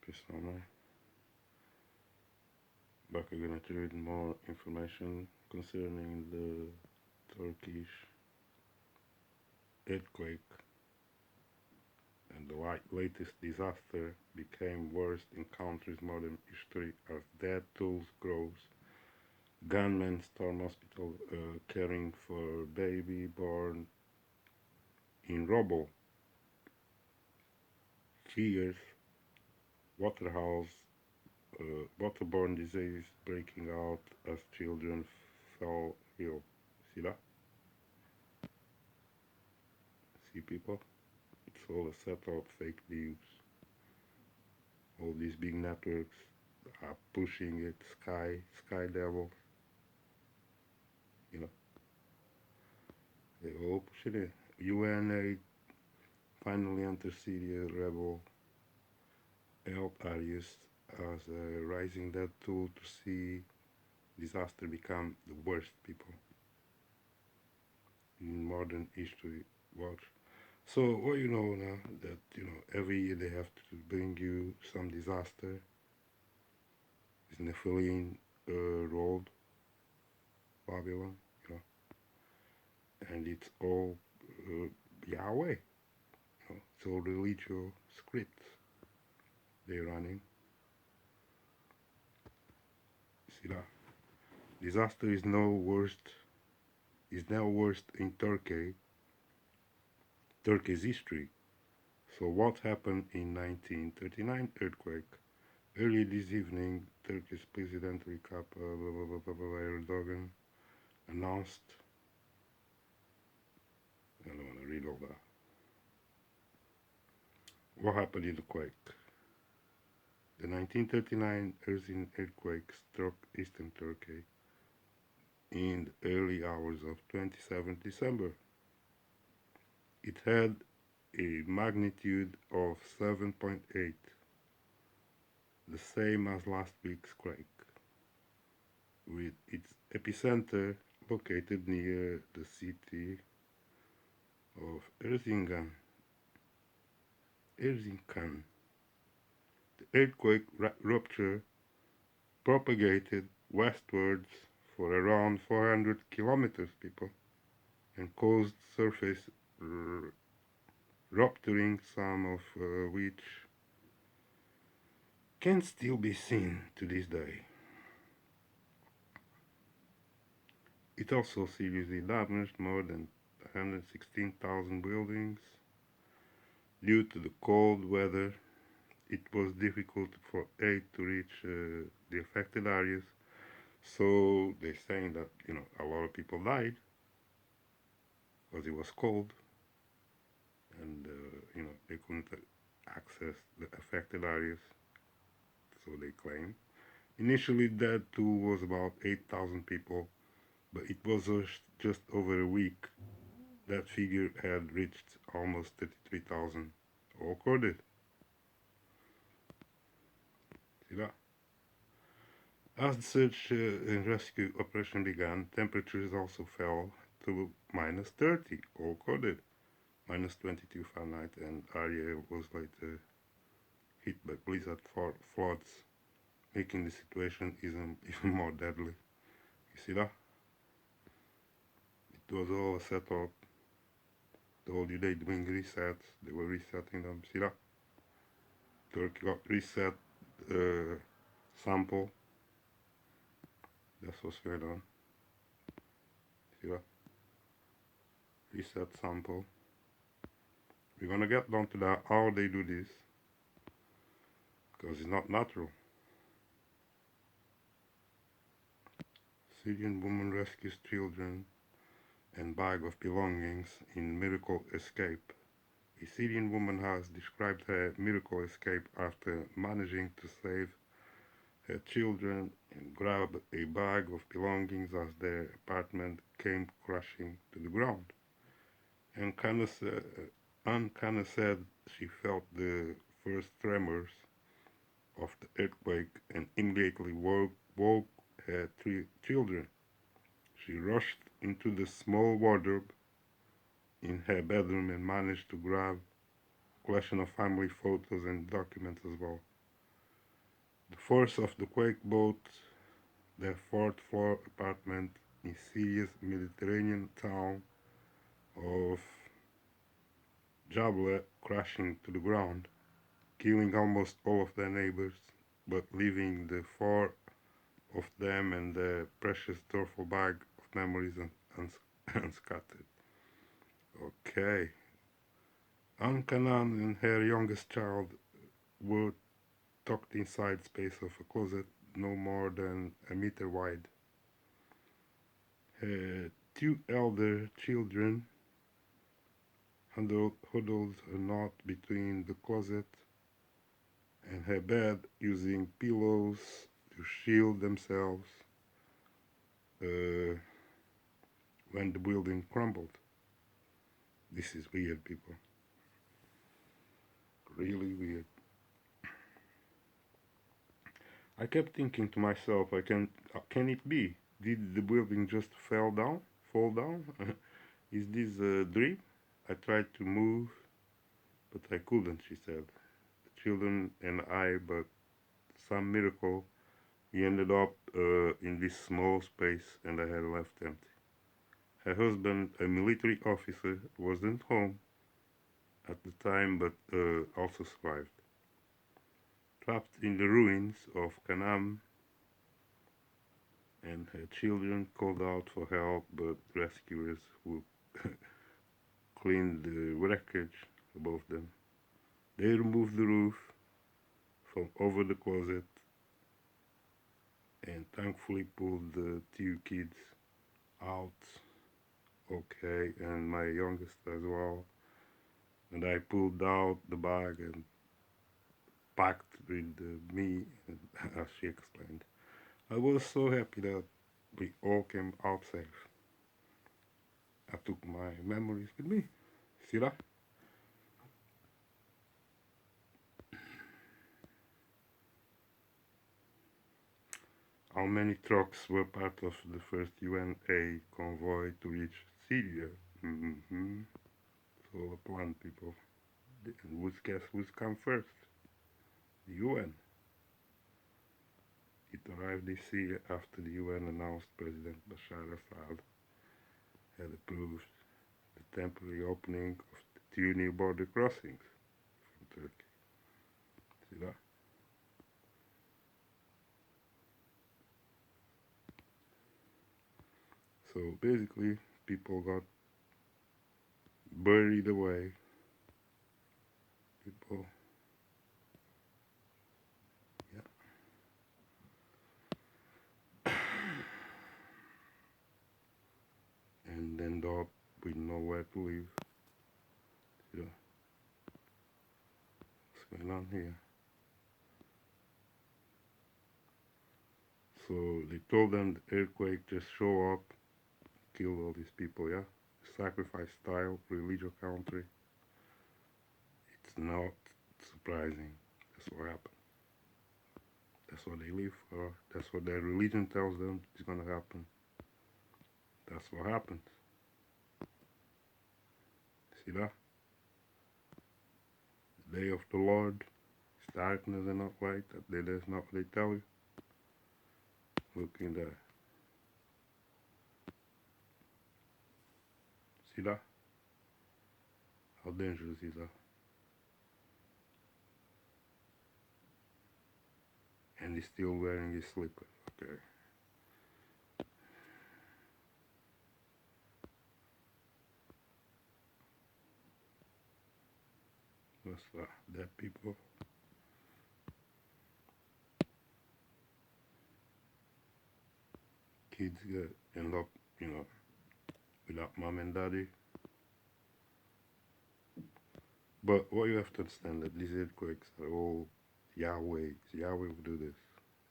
Turkish summer. Back again to read more information concerning the Turkish earthquake, and the latest disaster became worst in country's modern history as death tolls grows. Gunmen storm hospital caring for baby born in rubble. Fears waterhouse waterborne disease breaking out as children fell ill. See that? See, people? It's all a set of fake news. All these big networks are pushing it. Sky devil, you know, they all pushing it. UN finally enters Syria. Rebel help are used as a rising dead tool to see disaster become the worst, people, in modern history. Watch. So what you know now that every year they have to bring you some disaster. Is Nefilim rolled Babylon, you know, and it's all Yahweh. It's all Religio scripts they're running. See that? Disaster is now worst in Turkey's history. So what happened in 1939 earthquake? Early this evening, Turkish President Recep Erdogan announced, I don't want to read all that. What happened in the quake? The 1939 earthquake struck eastern Turkey in the early hours of 27th December. It had a magnitude of 7.8, the same as last week's quake, with its epicenter located near the city of Erzincan. The earthquake rupture propagated westwards for around 400 kilometers, people, and caused surface rupturing, some of which can still be seen to this day. It also seriously damaged more than 116,000 buildings. Due to the cold weather, it was difficult for aid to reach the affected areas. So they're saying that a lot of people died because it was cold, and they couldn't access the affected areas. So they claim. Initially, that too was about 8,000 people, but it was just over a week. That figure had reached almost 33,000, all recorded. See that? As the search and rescue operation began, temperatures also fell to minus 30, all recorded, minus 22 Fahrenheit, and area was later hit by blizzard floods, making the situation even more deadly. You see that? It was all a setup. Told you they doing resets. They were resetting them. See that? Turkey got reset sample. That's what's going on. See that? Reset sample. We're gonna get down to that, how they do this, because it's not natural. Syrian woman rescues children and bag of belongings in miracle escape. A Syrian woman has described her miracle escape after managing to save her children and grab a bag of belongings as their apartment came crashing to the ground. And Kana said she felt the first tremors of the earthquake and immediately woke her three children. She rushed into the small wardrobe in her bedroom and managed to grab a collection of family photos and documents as well. The force of the quake brought their fourth floor apartment in Syria's Mediterranean town of Jabla crashing to the ground, killing almost all of their neighbors, but leaving the four of them and their precious duffel bag of memories unscattered. Okay. Ankanan and her youngest child were tucked inside space of a closet no more than a meter wide. Her two elder children huddled a knot between the closet and her bed using pillows to shield themselves uh, when the building crumbled. This is weird, people. Really weird. I kept thinking to myself, can it be? Did the building just fall down? Is this a dream? I tried to move, but I couldn't, she said. The children and I, but some miracle, we ended up in this small space and I had left empty. Her husband, a military officer, wasn't home at the time, but also survived. Trapped in the ruins of Kanam, and her children called out for help, but rescuers who cleaned the wreckage above them. They removed the roof from over the closet and thankfully pulled the two kids out okay, and my youngest as well. And I pulled out the bag and packed with me, as she explained. I was so happy that we all came out safe. I took my memories with me. See that? How many trucks were part of the first UN convoy to reach Syria? Mm-hmm. So a plan, people. And guess who's come first? The UN. It arrived this year after the UN announced President Bashar Assad had approved the temporary opening of the two new border crossings from Turkey. See that? So basically, people got buried away. People, yeah. And end up with nowhere to live. See that? What's going on here? So they told them the earthquake just show up, kill all these people, yeah? Sacrifice style, Religio country. It's not surprising. That's what happened. That's what they live for. That's what their religion tells them is gonna happen. That's what happens. See that? The day of the Lord is darkness and not light. That's not what they tell you. Look in there. See that? How dangerous is that? And he's still wearing his slippers. Okay. What's that? Dead people. Kids get end up, without mom and daddy. But what you have to understand that these earthquakes are all Yahweh. Yahweh will do this.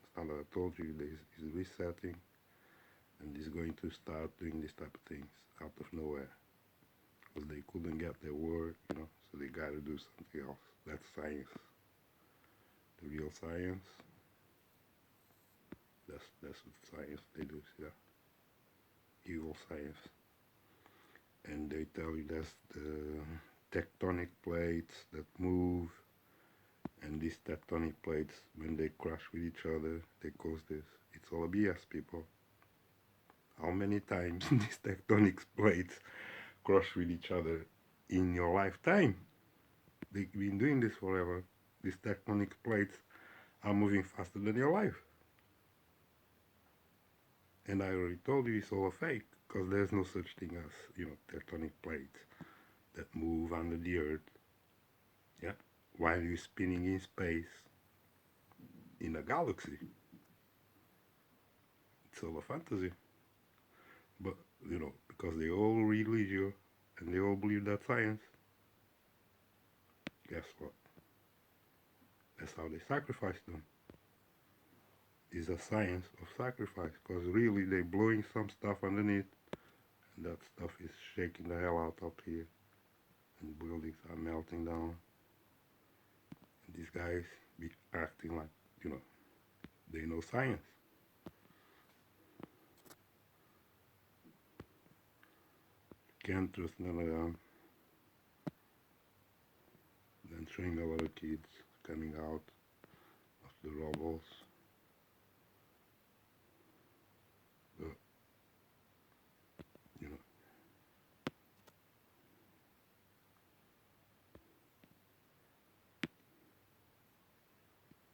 It's not that I told you this is resetting and he's going to start doing this type of things out of nowhere. Because they couldn't get their work, so they gotta do something else. That's science. The real science. That's what science they do, yeah. Evil science. And they tell you that's the tectonic plates that move And these tectonic plates, when they crash with each other, they cause this. It's all a BS, people. How many times these tectonic plates crash with each other in your lifetime? They've been doing this forever. These tectonic plates are moving faster than your life. And I already told you it's all a fake, because there's no such thing as, tectonic plates that move under the earth, yeah, while you're spinning in space in a galaxy. It's all a fantasy. But, because they all religio and they all believe that science, guess what? That's how they sacrifice them. It's a science of sacrifice, because really they're blowing some stuff underneath, and that stuff is shaking the hell out up here, and buildings are melting down. And these guys be acting like, they know science. Can't trust none of them. Then showing a lot of kids coming out of the rubbles. But, you know,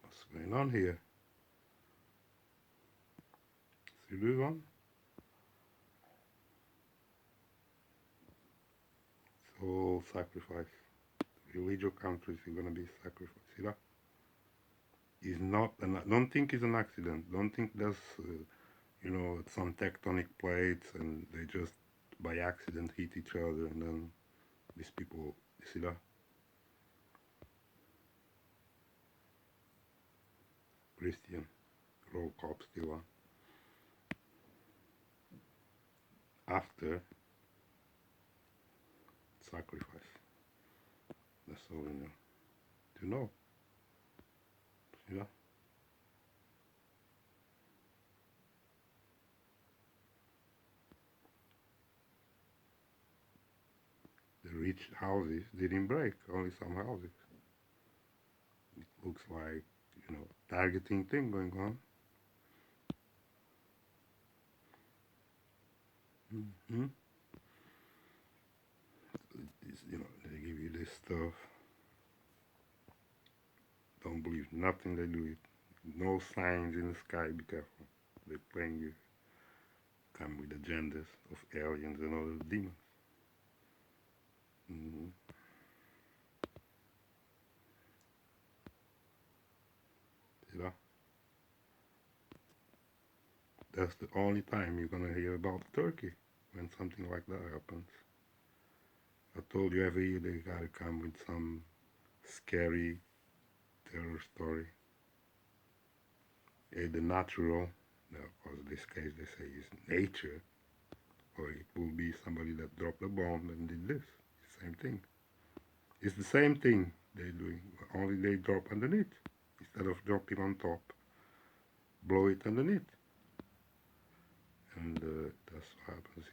what's going on here? See this one? It's all sacrifice. Religio countries are gonna be sacrificed. See that? It's not, don't think it's an accident. Don't think there's, some tectonic plates and they just by accident hit each other and then these people, you see that? Christian, roll cop still on. After sacrifice. That's all we know. To know. See that? The rich houses didn't break, only some houses. It looks like, targeting thing going on. Mm-hmm. They give you this stuff. Don't believe nothing they do. It. No signs in the sky. Be careful. They're playing you. Come with agendas of aliens and other demons. Mm-hmm. You know, that's the only time you're gonna hear about Turkey when something like that happens. I told you every year they gotta come with some scary terror story. The natural, because in this case they say is nature, or it will be somebody that dropped a bomb and did this. Same thing. It's the same thing they're doing, only they drop underneath. Instead of dropping on top, blow it underneath. And that's what happens,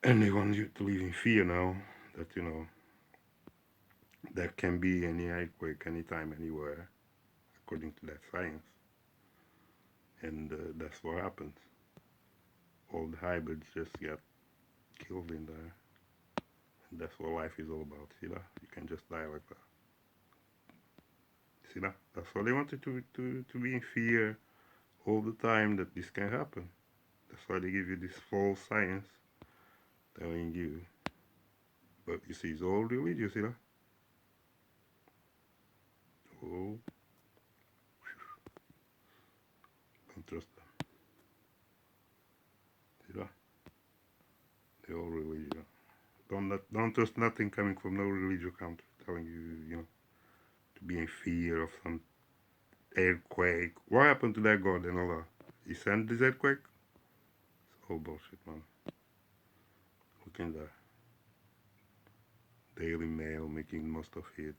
And they want you to live in fear now that, there can be any earthquake anytime, anywhere, according to that science. And that's what happens. All the hybrids just get killed in there. And that's what life is all about, You can just die like that. That's why they wanted to be in fear all the time that this can happen. That's why they give you this false science telling you. But you see, it's all religious, Oh, don't trust them. See that? They're all religious. Don't trust nothing coming from no religious country telling you, to be in fear of some earthquake. What happened to that God and all that? He sent this earthquake? It's all bullshit, man. Look in there. Daily Mail making most of it.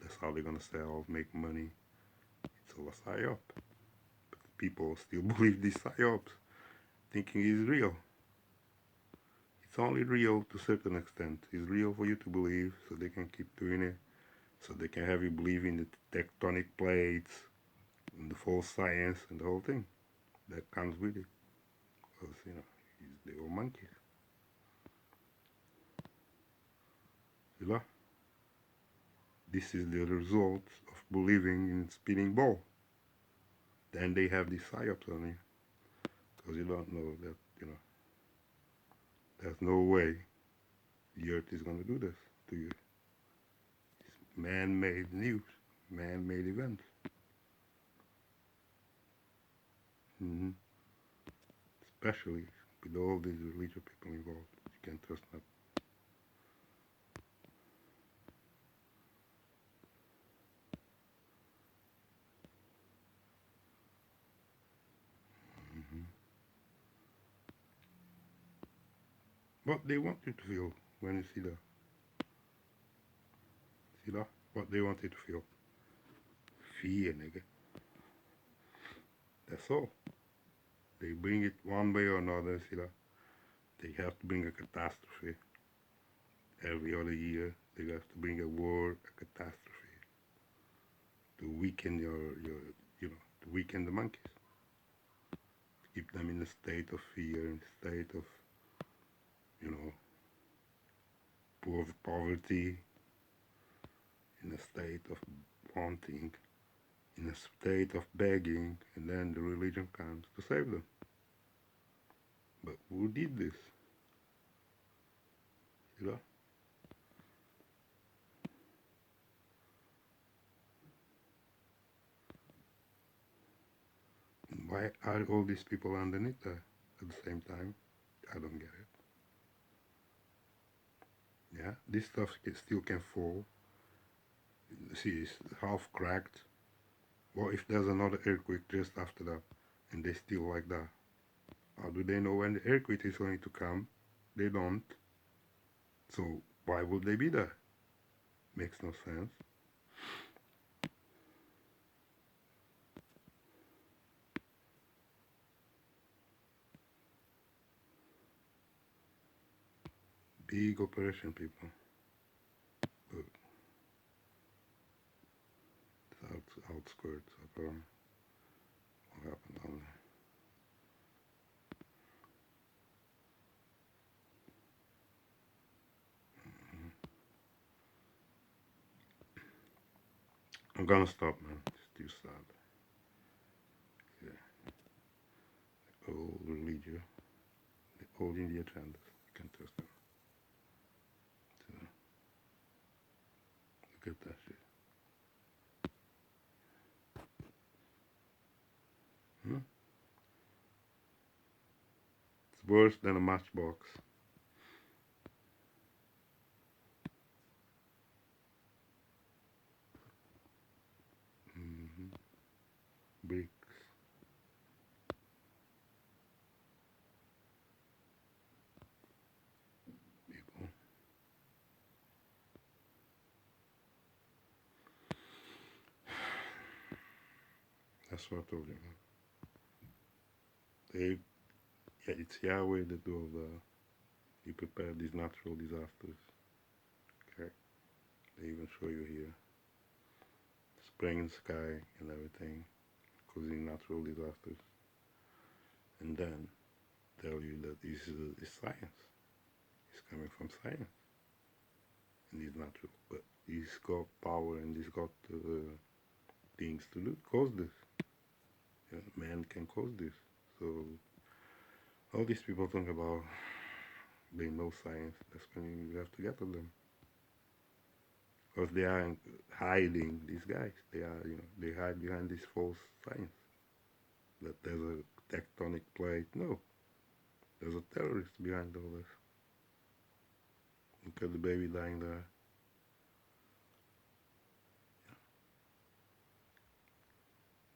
That's how they're gonna sell, make money. It's all a psyop. But people still believe these psyops, thinking it's real. It's only real to a certain extent. It's real for you to believe, so they can keep doing it, so they can have you believe in the tectonic plates, and the false science, and the whole thing that comes with it. Because, they all monkeys. You know? This is the result of believing in spinning ball. Then they have these psyops on you, because you don't know that, there's no way the earth is going to do this to you. It's man-made news, man-made events. hmm Especially with all these religious people involved. You can trust that. hmm What they want you to feel when you see that. See that? What they want you to feel. Fear, nigga. That's all. They bring it one way or another, see that? They have to bring a catastrophe. Every other year, they have to bring a war, a catastrophe, to weaken to weaken the monkeys. Keep them in a state of fear, in a state of, you know, poverty, in a state of wanting, in a state of begging, and then the religion comes to save them. But who did this? You know? And why are all these people underneath there at the same time? I don't get it. Yeah, this stuff still can fall. See, it's half cracked. What if there's another earthquake just after that, and they still like that? How do they know when the earthquake is going to come? They don't. So why would they be there? Makes no sense. Big operation, people. But the outskirts of what happened on there. I'm gonna stop, man. It's too sad. Yeah. Old Religio. The old India trends. You can trust them. So, look at that shit. Hmm? It's worse than a matchbox. hmm Bricks. People. That's what I told you, man. They, yeah, it's Yahweh that do all the. He prepared these natural disasters. Okay. They even show you here. Spraying in the sky and everything, causing natural disasters. And then tell you that this is science. It's coming from science. And it's natural. But he's got power and he's got things to do, cause this. Man can cause this. So all these people talk about they know science. That's when you have to get to them. Because they are hiding these guys. They are, they hide behind this false science. That there's a tectonic plate. No, there's a terrorist behind all this. Look at the baby dying there.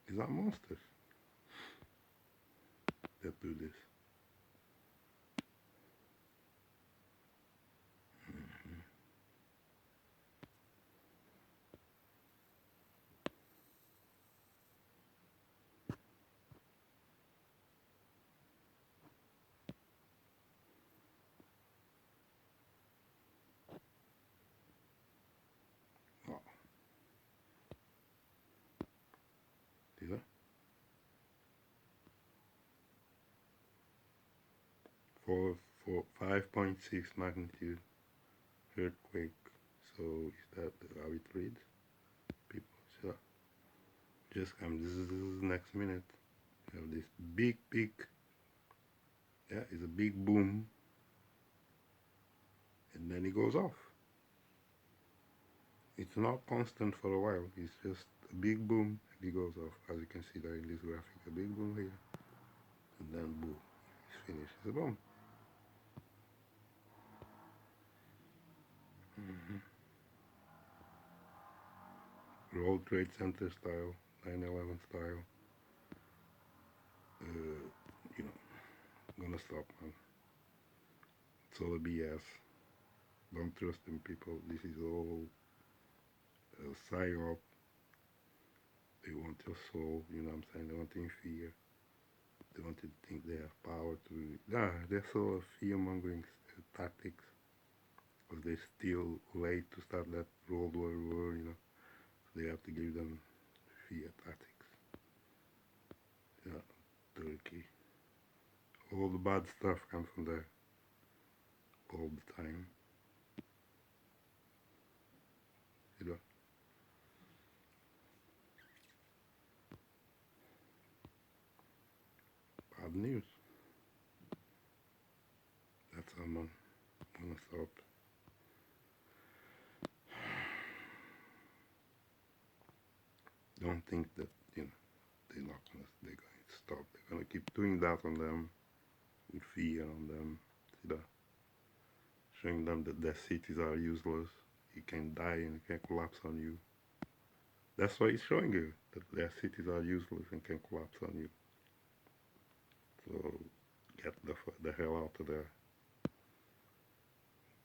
These are monsters that do this. for 5.6 magnitude earthquake. So is that how it reads? People, so just come next minute. You have this big, yeah, it's a big boom, and then it goes off. It's not constant for a while. It's just a big boom and it goes off. As you can see there in this graphic, a big boom here, and then boom, it's finished. It's a bomb. World Trade Center style, 9/11 style. You know, gonna stop, man. It's all a BS. Don't trust in people. This is all a psyop. They want your soul, you know what I'm saying? They want you in fear. They want you to think they have power to. Yeah, they're sort of fear mongering tactics. Because they're still late to start that World War, you know. So they have to give them fear tactics. Yeah, Turkey. All the bad stuff comes from there. All the time. You know. Bad news. That's how I'm gonna stop. Don't think that, you know, they're going to stop. They're gonna keep doing that on them, with fear on them, you know, showing them that their cities are useless. You can die and it can collapse on you. That's why it's showing you that their cities are useless and can collapse on you. So get the hell out of there.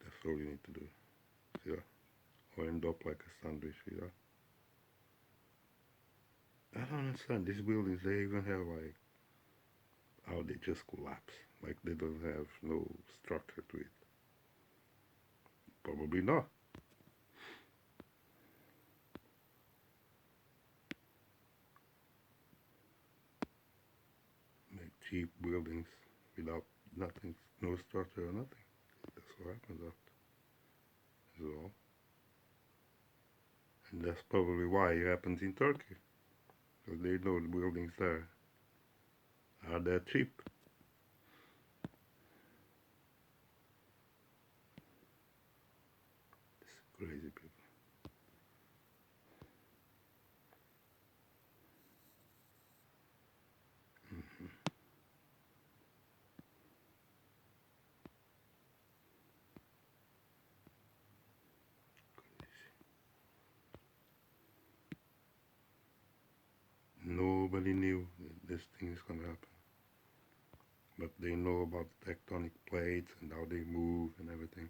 That's all you need to do. Yeah. Or end up like a sandwich, you know. I don't understand. These buildings, they even have like how they just collapse. Like they don't have no structure to it. Probably not. Make cheap buildings without nothing, no structure or nothing. That's what happens after. Is all. And that's probably why it happens in Turkey. Because they know the buildings there are that cheap. It's crazy people. Nobody knew this thing is gonna happen. But they know about tectonic plates and how they move and everything.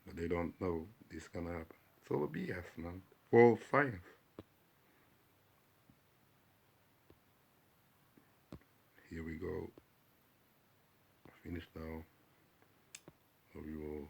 But they don't know this is gonna happen. It's all a BS, man. False science. Here we go. Finished now. So we will